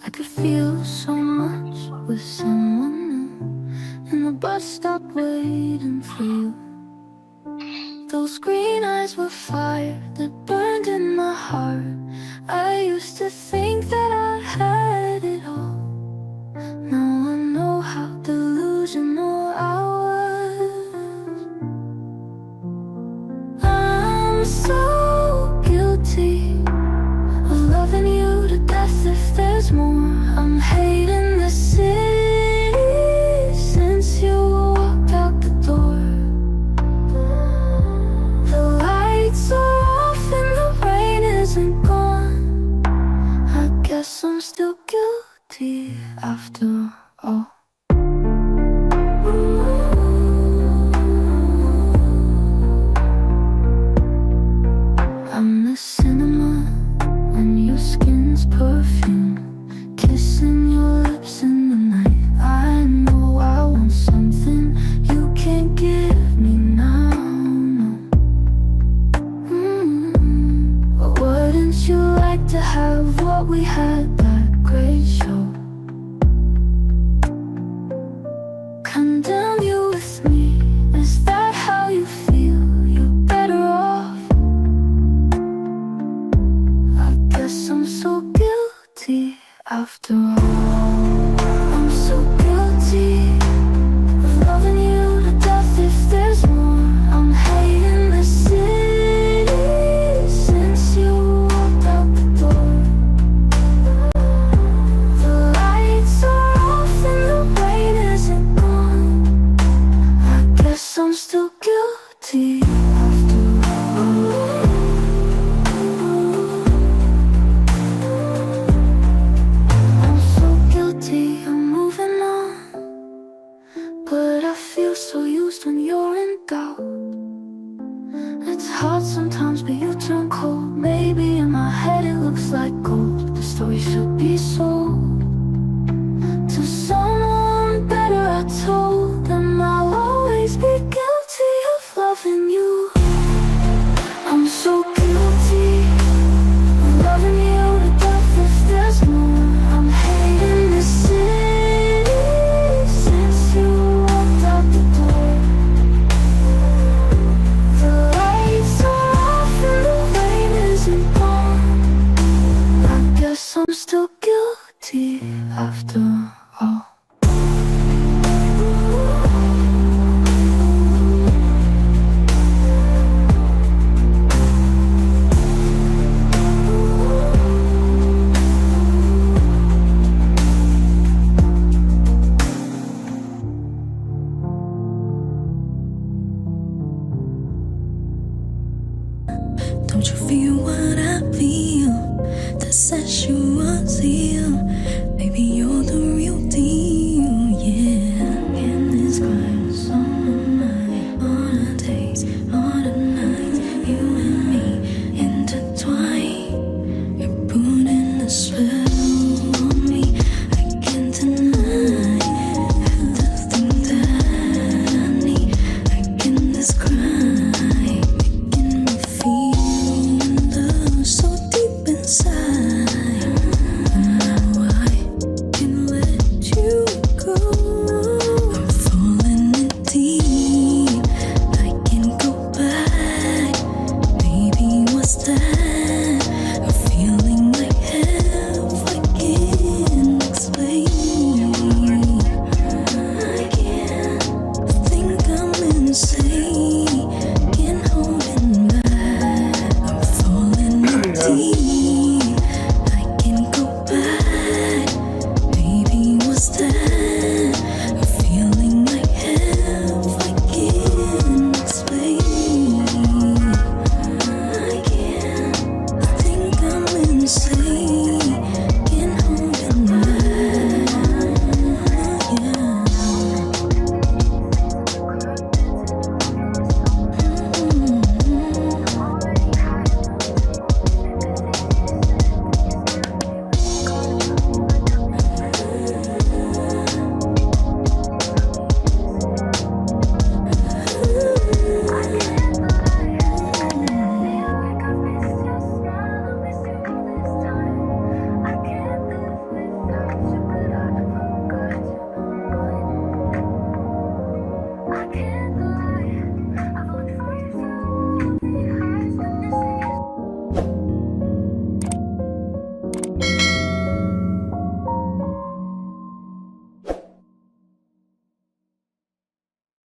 I could feel so much with someone new in the bus stop waiting for you. Those green eyes were fire that burned in my heart. I used to think that I had it all. Now I know how delusional I was. I'm so guilty of loving you to death. If there's more, I'm hating the city since you walked out the door. The lights are off and the rain isn't gone. I guess I'm still guilty after all. I'm the cinema and your skin's perfume, kissing your lips in the night. I know I want something you can't give me now, no. But wouldn't you like to have what we had, that great show? Condemn you with me, is that how you feel? You're better off. I guess I'm so guilty after all. I'm so guilty of loving you to death. If there's more, I'm hating the city since you walked out the door. The lights are off and the rain isn't gone. I guess I'm still guilty after all. I'm so guilty, I'm moving on, but I feel so used when you're in doubt. It's hard sometimes, but you turn cold. Maybe in my head it looks like gold. The story should be sold to someone better. I told them I'll always be guilty of loving you. I'm so guilty of loving you to death. If there's more, I'm hating the city since you walked out the door. The lights are off and the rain isn't gone. I guess I'm still guilty after